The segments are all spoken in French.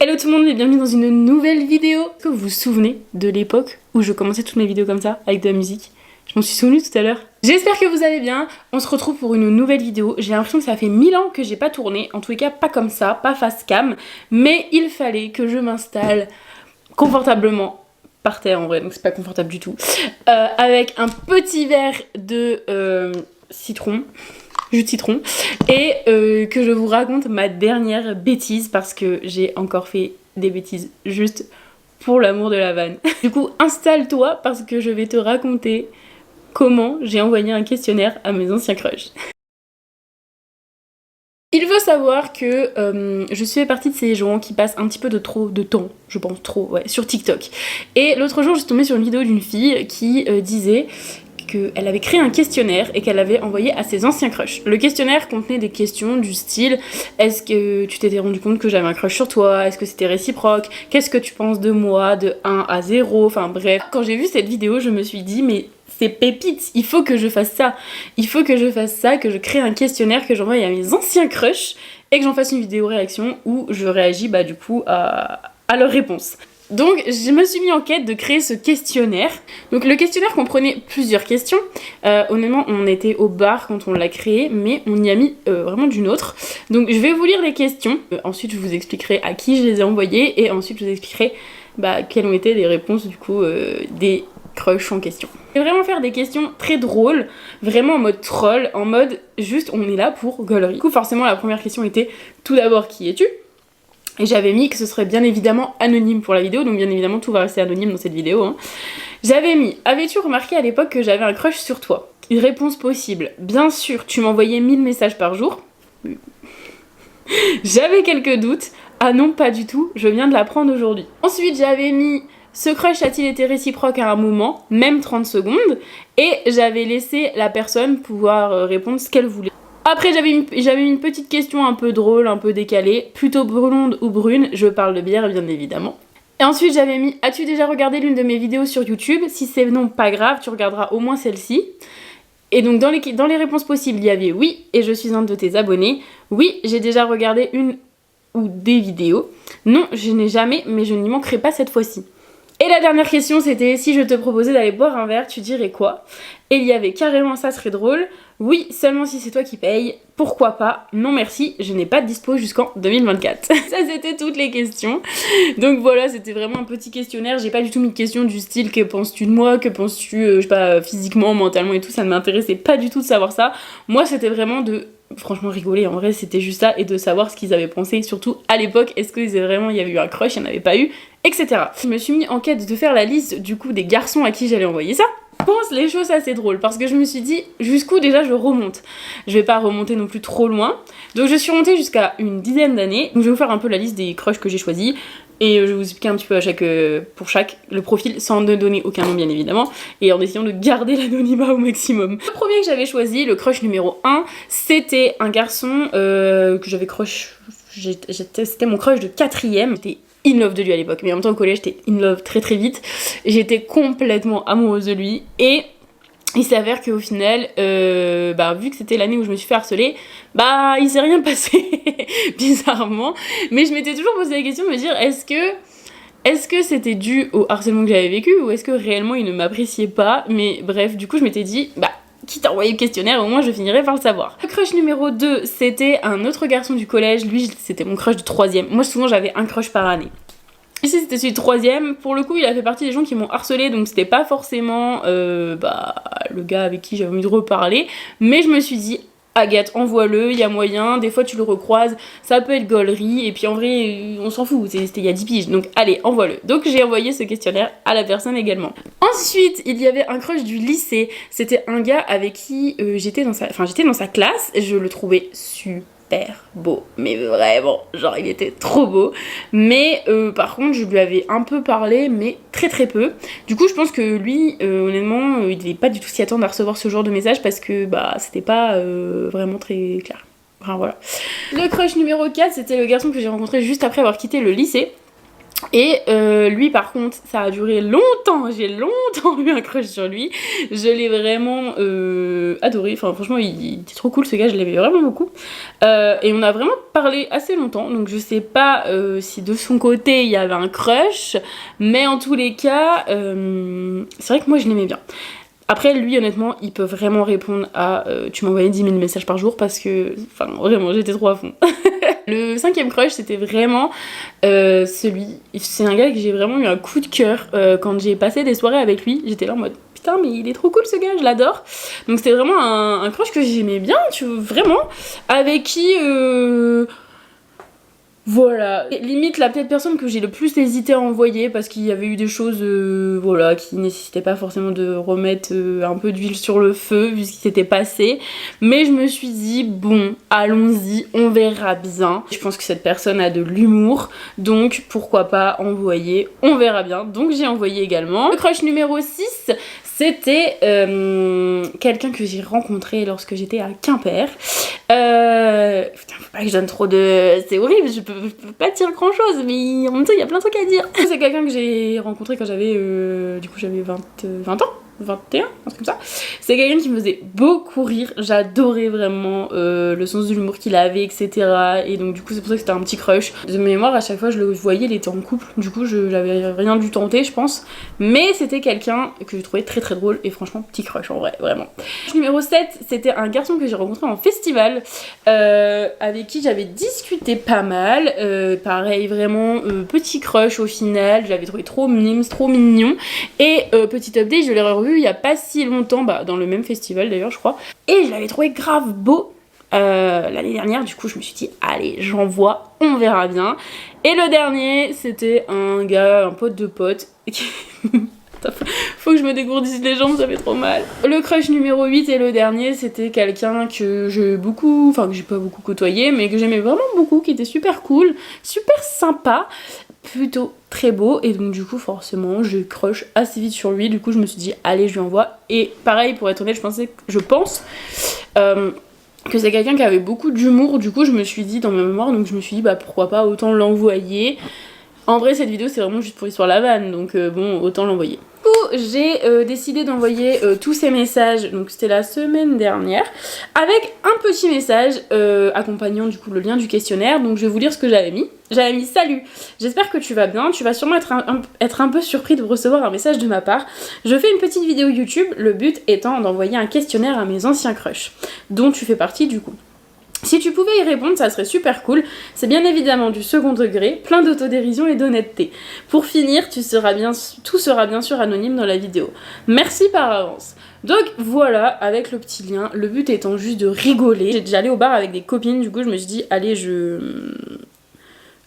Hello tout le monde et bienvenue dans une nouvelle vidéo. Est-ce que vous vous souvenez de l'époque où je commençais toutes mes vidéos comme ça, avec de la musique? Je m'en suis souvenue tout à l'heure. J'espère que vous allez bien, on se retrouve pour une nouvelle vidéo. J'ai l'impression que ça fait 1000 ans que j'ai pas tourné, en tous les cas pas comme ça, pas face cam. Mais il fallait que je m'installe confortablement par terre en vrai, donc c'est pas confortable du tout. Avec un petit verre de jus de citron, et que je vous raconte ma dernière bêtise parce que j'ai encore fait des bêtises juste pour l'amour de la vanne. Du coup, installe-toi parce que je vais te raconter comment j'ai envoyé un questionnaire à mes anciens crushs. Il faut savoir que je suis partie de ces gens qui passent un petit peu de trop de temps, je pense trop, ouais, sur TikTok. Et l'autre jour, je suis tombée sur une vidéo d'une fille qui disait qu'elle avait créé un questionnaire et qu'elle avait envoyé à ses anciens crushs. Le questionnaire contenait des questions du style: est-ce que tu t'étais rendu compte que j'avais un crush sur toi? Est-ce que c'était réciproque? Qu'est-ce que tu penses de moi de 1 à 0? Enfin bref. Quand j'ai vu cette vidéo, je me suis dit mais c'est pépite, il faut que je fasse ça. Il faut que je fasse ça, que je crée un questionnaire que j'envoie à mes anciens crushs et que j'en fasse une vidéo réaction où je réagis du coup à leurs réponses. Donc je me suis mis en quête de créer ce questionnaire. Donc le questionnaire comprenait plusieurs questions. Honnêtement on était au bar quand on l'a créé, mais on y a mis vraiment d'une autre. Donc je vais vous lire les questions. Ensuite je vous expliquerai à qui je les ai envoyées et ensuite je vous expliquerai quelles ont été les réponses du coup des crushs en question. Je vais vraiment faire des questions très drôles, vraiment en mode troll, en mode juste on est là pour gaulerie. Du coup forcément la première question était tout d'abord qui es-tu? Et j'avais mis que ce serait bien évidemment anonyme pour la vidéo, donc bien évidemment tout va rester anonyme dans cette vidéo. Hein. J'avais mis: avais-tu remarqué à l'époque que j'avais un crush sur toi? Une réponse possible: bien sûr, tu m'envoyais 1000 messages par jour. J'avais quelques doutes. Ah non, pas du tout, je viens de l'apprendre aujourd'hui. Ensuite j'avais mis: ce crush a-t-il été réciproque à un moment, même 30 secondes? Et j'avais laissé la personne pouvoir répondre ce qu'elle voulait. Après j'avais mis une petite question un peu drôle, un peu décalée, plutôt blonde ou brune, je parle de bière bien évidemment. Et ensuite j'avais mis: as-tu déjà regardé l'une de mes vidéos sur YouTube? Si c'est non, pas grave, tu regarderas au moins celle-ci. Et donc dans les réponses possibles, il y avait oui, et je suis un de tes abonnés. Oui, j'ai déjà regardé une ou des vidéos. Non, je n'ai jamais, mais je n'y manquerai pas cette fois-ci. Et la dernière question c'était: si je te proposais d'aller boire un verre, tu dirais quoi? Et il y avait carrément: ça serait drôle. Oui, seulement si c'est toi qui payes. Pourquoi pas? Non merci, je n'ai pas de dispo jusqu'en 2024. Ça c'était toutes les questions. Donc voilà, c'était vraiment un petit questionnaire. J'ai pas du tout mis de questions du style: que penses-tu de moi? Que penses-tu, je sais pas, physiquement, mentalement et tout. Ça ne m'intéressait pas du tout de savoir ça. Moi c'était vraiment de franchement rigoler, en vrai c'était juste ça, et de savoir ce qu'ils avaient pensé, surtout à l'époque, est-ce qu'il y avait eu un crush, il n'y en avait pas eu, etc. Je me suis mis en quête de faire la liste du coup des garçons à qui j'allais envoyer ça. Je pense les choses assez drôles parce que je me suis dit jusqu'où déjà je remonte. Je vais pas remonter non plus trop loin, donc je suis remontée jusqu'à une dizaine d'années. Donc je vais vous faire un peu la liste des crushs que j'ai choisis et je vais vous expliquer un petit peu pour chaque le profil sans ne donner aucun nom bien évidemment et en essayant de garder l'anonymat au maximum. Le premier que j'avais choisi, le crush numéro 1, c'était un garçon que j'avais c'était mon crush de 4ème. J'étais in love de lui à l'époque, mais en même temps au collège j'étais in love très très vite. J'étais complètement amoureuse de lui et il s'avère qu'au final, vu que c'était l'année où je me suis fait harceler, il s'est rien passé bizarrement. Mais je m'étais toujours posé la question de me dire est-ce que c'était dû au harcèlement que j'avais vécu ou est-ce que réellement il ne m'appréciait pas? Mais bref, du coup je m'étais dit quitte à envoyer le questionnaire, au moins je finirais par le savoir. Le crush numéro 2, c'était un autre garçon du collège. Lui, c'était mon crush de 3ème. Moi, souvent, j'avais un crush par année. Ici, c'était celui de 3ème. Pour le coup, il a fait partie des gens qui m'ont harcelé, donc c'était pas forcément le gars avec qui j'avais envie de reparler. Mais je me suis dit: Agathe, envoie-le, il y a moyen, des fois tu le recroises, ça peut être gaulerie, et puis en vrai, on s'en fout, c'était il y a 10 piges, donc allez, envoie-le. Donc j'ai envoyé ce questionnaire à la personne également. Ensuite, il y avait un crush du lycée, c'était un gars avec qui j'étais dans sa classe, je le trouvais super beau, mais vraiment, genre il était trop beau, mais par contre je lui avais un peu parlé, mais très très peu. Du coup je pense que lui, honnêtement, il devait pas du tout s'y attendre à recevoir ce genre de message parce que c'était pas vraiment très clair. Enfin voilà. Le crush numéro 4, c'était le garçon que j'ai rencontré juste après avoir quitté le lycée. Et lui par contre ça a duré longtemps, j'ai longtemps eu un crush sur lui, je l'ai vraiment adoré, enfin franchement il était trop cool ce gars, je l'aimais vraiment beaucoup. Et on a vraiment parlé assez longtemps, donc je sais pas si de son côté il y avait un crush, mais en tous les cas c'est vrai que moi je l'aimais bien. Après, lui, honnêtement, il peut vraiment répondre à tu m'envoyais 10 000 messages par jour parce que, enfin, vraiment, j'étais trop à fond. Le 5e crush, c'était vraiment celui. C'est un gars que j'ai vraiment eu un coup de cœur quand j'ai passé des soirées avec lui. J'étais là en mode putain, mais il est trop cool ce gars, je l'adore. Donc, c'était vraiment un crush que j'aimais bien, tu vois, vraiment. Avec qui. Voilà, limite la peut-être personne que j'ai le plus hésité à envoyer parce qu'il y avait eu des choses voilà, qui nécessitaient pas forcément de remettre un peu d'huile sur le feu vu ce qui s'était passé. Mais je me suis dit bon, allons-y, on verra bien. Je pense que cette personne a de l'humour, donc pourquoi pas envoyer, on verra bien. Donc j'ai envoyé également. Le crush numéro 6, c'était quelqu'un que j'ai rencontré lorsque j'étais à Quimper. Putain, faut pas que je donne trop de... C'est horrible, je peux pas dire grand chose, mais en même temps, il y a plein de trucs à dire. C'est quelqu'un que j'ai rencontré quand j'avais... du coup, j'avais 20 ans 21, un truc comme ça. C'est quelqu'un qui me faisait beaucoup rire. J'adorais vraiment le sens de l'humour qu'il avait, etc. Et donc du coup c'est pour ça que c'était un petit crush. De mémoire, à chaque fois je le voyais, il était en couple. Du coup j'avais rien dû tenter, je pense. Mais c'était quelqu'un que je trouvais très très drôle. Et franchement, petit crush en vrai, vraiment. Numéro 7, c'était un garçon que j'ai rencontré en festival. Avec qui j'avais discuté pas mal. Pareil, vraiment petit crush au final. Je l'avais trouvé trop mimes, trop mignon. Et petit update, je l'ai revu il y a pas si longtemps, dans le même festival d'ailleurs je crois, et je l'avais trouvé grave beau l'année dernière. Du coup je me suis dit allez j'envoie, on verra bien. Et le dernier c'était un gars, un pote de pote qui... Faut que je me dégourdisse les jambes, ça fait trop mal. Le crush numéro 8 et le dernier, c'était quelqu'un que j'ai beaucoup, enfin que j'ai pas beaucoup côtoyé, mais que j'aimais vraiment beaucoup, qui était super cool, super sympa, plutôt très beau, et donc du coup forcément je crush assez vite sur lui. Du coup je me suis dit allez je lui envoie. Et pareil, pour être honnête, je pense que c'est quelqu'un qui avait beaucoup d'humour. Du coup je me suis dit dans ma mémoire, donc je me suis dit bah pourquoi pas, autant l'envoyer. En vrai cette vidéo c'est vraiment juste pour l'histoire de la vanne, donc bon autant l'envoyer. Du coup j'ai décidé d'envoyer tous ces messages, donc c'était la semaine dernière, avec un petit message accompagnant du coup le lien du questionnaire. Donc je vais vous lire ce que j'avais mis. J'avais mis salut, j'espère que tu vas bien, tu vas sûrement être un peu surpris de recevoir un message de ma part. Je fais une petite vidéo YouTube, le but étant d'envoyer un questionnaire à mes anciens crushs, dont tu fais partie du coup. Si tu pouvais y répondre, ça serait super cool. C'est bien évidemment du second degré, plein d'autodérision et d'honnêteté. Pour finir, tout sera bien sûr anonyme dans la vidéo. Merci par avance. Donc voilà, avec le petit lien, le but étant juste de rigoler. J'allais au bar avec des copines, du coup je me suis dit, allez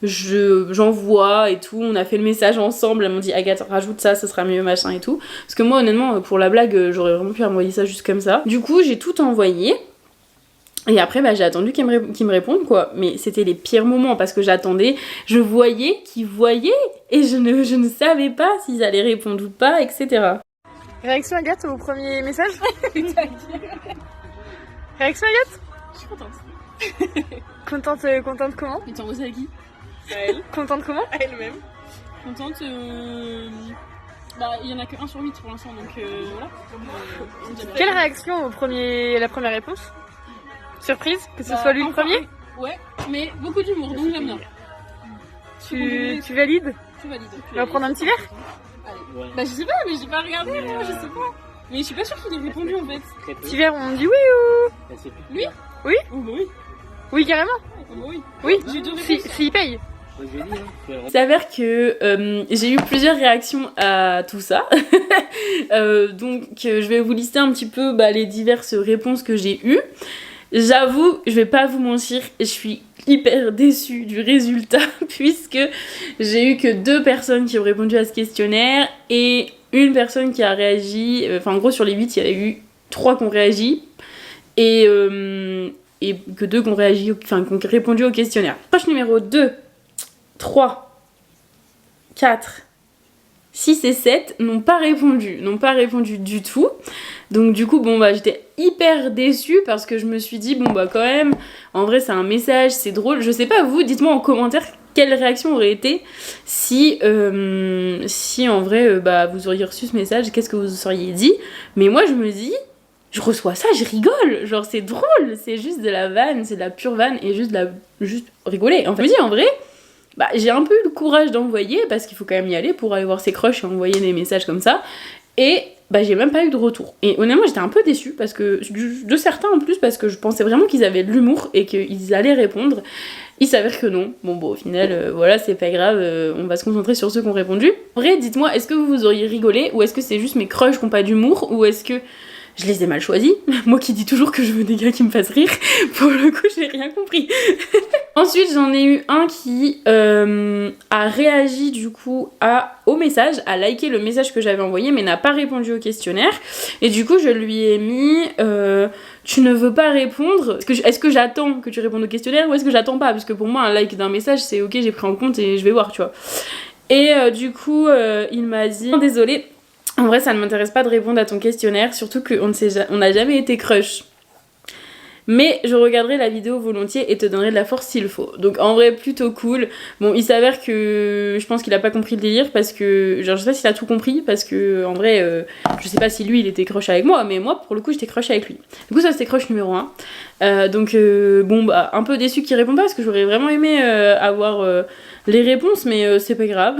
j'envoie et tout, on a fait le message ensemble, elles m'ont dit Agathe rajoute ça, ça sera mieux machin et tout. Parce que moi honnêtement pour la blague j'aurais vraiment pu envoyer ça juste comme ça. Du coup j'ai tout envoyé. Et après j'ai attendu qu'ils me répondent quoi, mais c'était les pires moments parce que j'attendais, je voyais qu'ils voyaient et je ne savais pas s'ils allaient répondre ou pas, etc. Réaction Agathe au premier message. Réaction Agathe. Je suis contente. Contente comment? Mais t'as envoyé à qui? À elle. Contente comment? À elle-même. Contente bah il y en a que 1 sur 8 pour l'instant donc voilà. Quelle réaction la première réponse? Surprise que ce soit lui le premier? Ouais, mais beaucoup d'humour, donc j'aime bien. Tu valides? Je valide. On va prendre un petit verre? Allez. Bah je sais pas, mais j'ai pas regardé moi, je sais pas. Mais je suis pas sûre qu'il ait répondu en fait. Petit verre, on dit oui ou... Lui? Oui? Oh bah oui. Oui carrément? Oui. Oui, j'ai 2 réponses. S'il paye. Il s'avère que j'ai eu plusieurs réactions à tout ça. Donc je vais vous lister un petit peu les diverses réponses que j'ai eues. J'avoue, je vais pas vous mentir, je suis hyper déçue du résultat puisque j'ai eu que 2 personnes qui ont répondu à ce questionnaire et une personne qui a réagi. Enfin en gros sur les 8 il y a eu 3 qui ont réagi et que 2 qui ont réagi, qui ont répondu au questionnaire. Page numéro 2, 3, 4, 6 et 7 n'ont pas répondu du tout. Donc du coup j'étais hyper déçue parce que je me suis dit quand même en vrai c'est un message, c'est drôle. Je sais pas vous, dites-moi en commentaire quelle réaction aurait été si en vrai bah, vous auriez reçu ce message, qu'est-ce que vous auriez dit. Mais moi je me dis, je reçois ça, je rigole, genre c'est drôle, c'est juste de la vanne, c'est de la pure vanne et juste rigoler. En fait, je me dis en vrai, bah, j'ai un peu eu le courage d'envoyer parce qu'il faut quand même y aller pour aller voir ses crushs et envoyer des messages comme ça. Et bah, j'ai même pas eu de retour. Et honnêtement, j'étais un peu déçue parce que de certains en plus, parce que je pensais vraiment qu'ils avaient de l'humour et qu'ils allaient répondre. Il s'avère que non. Bon, au final, voilà, c'est pas grave, on va se concentrer sur ceux qui ont répondu. En vrai, dites-moi, est-ce que vous auriez rigolé ou est-ce que c'est juste mes crushs qui ont pas d'humour ou est-ce que je les ai mal choisis? Moi qui dis toujours que je veux des gars qui me fassent rire, pour le coup, j'ai rien compris. Ensuite, j'en ai eu un qui a réagi du coup au message, a liké le message que j'avais envoyé, mais n'a pas répondu au questionnaire. Et du coup, je lui ai mis tu ne veux pas répondre. Est-ce que j'attends que tu répondes au questionnaire ou est-ce que j'attends pas? Parce que pour moi, un like d'un message, c'est ok, j'ai pris en compte et je vais voir, tu vois. Et du coup, il m'a dit désolé. En vrai, ça ne m'intéresse pas de répondre à ton questionnaire, surtout qu'on n'a jamais été crush. Mais je regarderai la vidéo volontiers et te donnerai de la force s'il faut. Donc en vrai, plutôt cool. Bon, il s'avère que je pense qu'il a pas compris le délire parce que... Genre, je sais pas s'il a tout compris parce que, en vrai, je sais pas si lui, il était crush avec moi, mais moi, pour le coup, j'étais crush avec lui. Du coup, ça, c'était crush numéro 1. Donc, bon, bah, un peu déçu qu'il réponde pas parce que j'aurais vraiment aimé avoir... les réponses, mais c'est pas grave.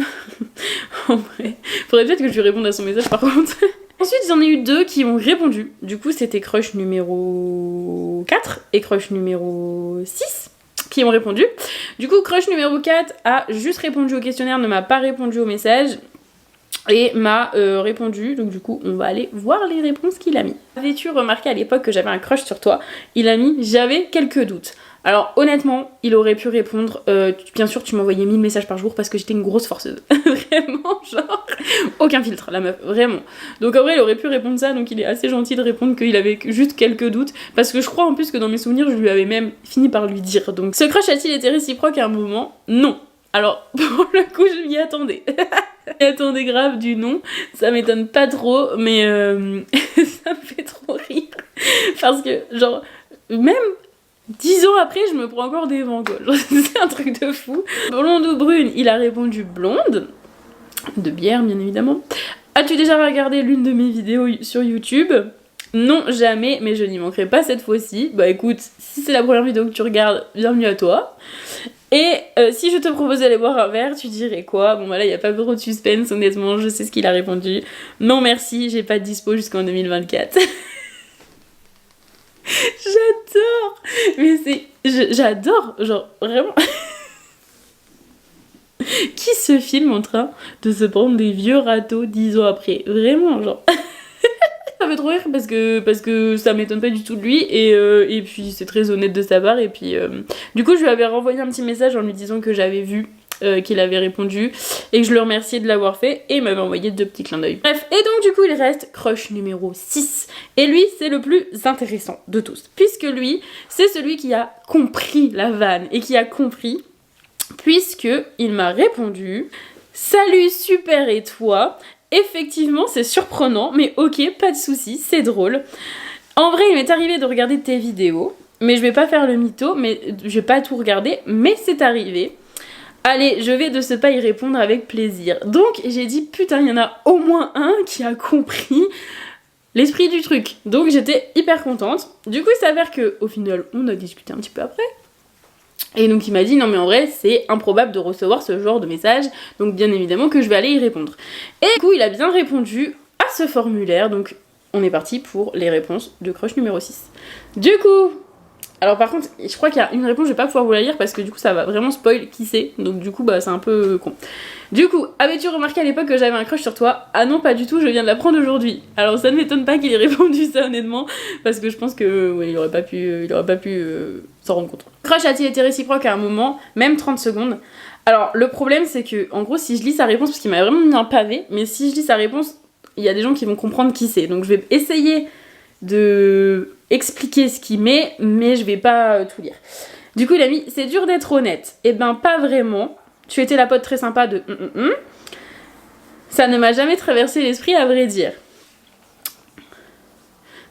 En vrai, faudrait peut-être que je lui réponde à son message par contre. Ensuite, j'en ai eu 2 qui ont répondu. Du coup, c'était crush numéro 4 et crush numéro 6 qui ont répondu. Du coup, crush numéro 4 a juste répondu au questionnaire, ne m'a pas répondu au message et m'a répondu. Donc du coup, on va aller voir les réponses qu'il a mis. Avais-tu remarqué à l'époque que j'avais un crush sur toi? Il a mis j'avais quelques doutes. Alors honnêtement, il aurait pu répondre bien sûr tu m'envoyais 1000 messages par jour parce que j'étais une grosse forceuse. Vraiment, genre, aucun filtre la meuf, vraiment. Donc en vrai, il aurait pu répondre ça, donc il est assez gentil de répondre qu'il avait juste quelques doutes. Parce que je crois en plus que dans mes souvenirs, je lui avais même fini par lui dire. Donc ce crush a-t-il été réciproque à un moment? Non. Alors, pour le coup, je m'y attendais. Je m'y attendais grave du non. Ça m'étonne pas trop, mais ça me fait trop rire. Parce que, genre, même 10 ans après, je me prends encore des vents, quoi. Genre, c'est un truc de fou. Blonde ou brune? Il a répondu blonde. De bière, bien évidemment. As-tu déjà regardé l'une de mes vidéos sur YouTube? Non, jamais, mais je n'y manquerai pas cette fois-ci. Bah écoute, si c'est la première vidéo que tu regardes, bienvenue à toi. Et si je te proposais d'aller boire un verre, tu dirais quoi? Bon bah là, il n'y a pas trop de suspense, honnêtement, je sais ce qu'il a répondu. Non merci, j'ai pas de dispo jusqu'en 2024. J'adore! Mais j'adore, genre, vraiment... Qui se filme en train de se prendre des vieux râteaux 10 ans après? Vraiment, genre... Ça fait trop rire parce que ça m'étonne pas du tout de lui et puis c'est très honnête de sa part et puis du coup je lui avais renvoyé un petit message en lui disant que j'avais vu qu'il avait répondu et que je le remerciais de l'avoir fait et il m'avait envoyé 2 petits clins d'œil. Bref, et donc du coup il reste crush numéro 6 et lui c'est le plus intéressant de tous puisque lui c'est celui qui a compris la vanne et qui a compris puisque il m'a répondu salut super et toi? Effectivement, c'est surprenant, mais ok, pas de soucis, c'est drôle. En vrai, il m'est arrivé de regarder tes vidéos, mais je vais pas faire le mytho, mais je vais pas tout regarder, mais c'est arrivé. Allez, je vais de ce pas y répondre avec plaisir. Donc, j'ai dit, putain, il y en a au moins un qui a compris l'esprit du truc. Donc, j'étais hyper contente. Du coup, il s'avère qu'au final, on a discuté un petit peu après. Et donc il m'a dit non mais en vrai c'est improbable de recevoir ce genre de message, donc bien évidemment que je vais aller y répondre. Et du coup il a bien répondu à ce formulaire, donc on est parti pour les réponses de crush numéro 6. Du coup, alors par contre je crois qu'il y a une réponse, je vais pas pouvoir vous la lire parce que du coup ça va vraiment spoil qui c'est, donc du coup bah c'est un peu con. Du coup, avais-tu remarqué à l'époque que j'avais un crush sur toi? Ah non pas du tout, je viens de l'apprendre aujourd'hui. Alors ça ne m'étonne pas qu'il ait répondu ça honnêtement, parce que je pense que ouais, il aurait pas pu s'en rendre compte. Crush a-t-il été réciproque à un moment, même 30 secondes? Alors le problème c'est que en gros si je lis sa réponse, parce qu'il m'a vraiment mis un pavé, mais si je lis sa réponse, il y a des gens qui vont comprendre qui c'est. Donc je vais essayer de expliquer ce qu'il met, mais je vais pas tout lire. Du coup il a mis c'est dur d'être honnête. Eh ben pas vraiment. Tu étais la pote très sympa de Ça ne m'a jamais traversé l'esprit à vrai dire.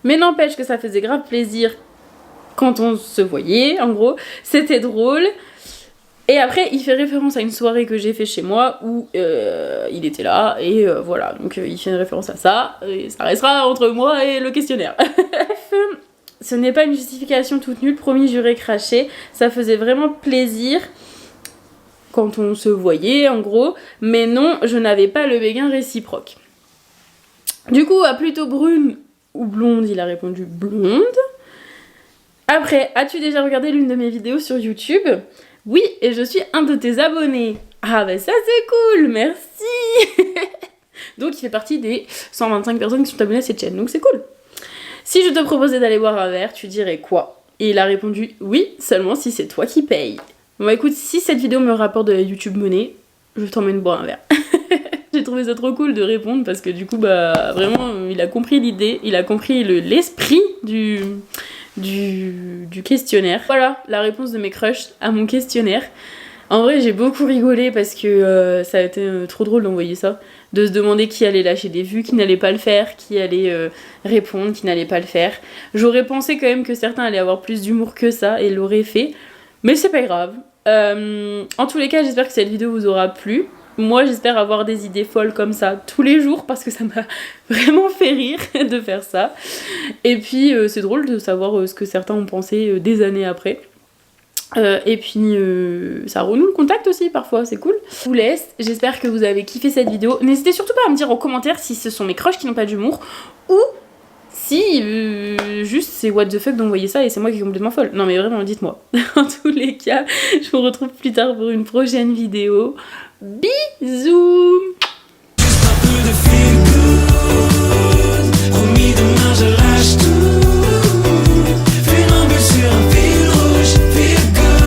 Mais n'empêche que ça faisait grave plaisir quand on se voyait, en gros. C'était drôle. Et après, il fait référence à une soirée que j'ai fait chez moi où il était là, et voilà, donc il fait une référence à ça, et ça restera entre moi et le questionnaire. Bref, ce n'est pas une justification toute nulle, promis, juré, craché, ça faisait vraiment plaisir quand on se voyait, en gros, mais non, je n'avais pas le béguin réciproque. Du coup, à plutôt brune ou blonde, il a répondu blonde. Après, as-tu déjà regardé l'une de mes vidéos sur YouTube ? Oui, et je suis un de tes abonnés. Ah bah ça c'est cool, merci. Donc il fait partie des 125 personnes qui sont abonnées à cette chaîne, donc c'est cool. Si je te proposais d'aller boire un verre, tu dirais quoi ? Et il a répondu oui, seulement si c'est toi qui payes. Bon bah écoute, si cette vidéo me rapporte de la YouTube Money, je t'emmène boire un verre. J'ai trouvé ça trop cool de répondre parce que du coup bah vraiment il a compris l'idée, il a compris l'esprit du questionnaire. Voilà la réponse de mes crushs à mon questionnaire. En vrai j'ai beaucoup rigolé parce que ça a été trop drôle d'envoyer ça, de se demander qui allait lâcher des vues, qui n'allait pas le faire, qui allait répondre, qui n'allait pas le faire. J'aurais pensé quand même que certains allaient avoir plus d'humour que ça et l'auraient fait, mais c'est pas grave. En tous les cas j'espère que cette vidéo vous aura plu. Moi j'espère avoir des idées folles comme ça tous les jours parce que ça m'a vraiment fait rire de faire ça. Et puis c'est drôle de savoir ce que certains ont pensé des années après. Et puis ça renoue le contact aussi parfois, c'est cool. Je vous laisse, j'espère que vous avez kiffé cette vidéo. N'hésitez surtout pas à me dire en commentaire si ce sont mes crushs qui n'ont pas d'humour ou si juste c'est what the fuck d'envoyer ça et c'est moi qui est complètement folle. Non mais vraiment dites-moi. En tous les cas, je vous retrouve plus tard pour une prochaine vidéo. Bisous.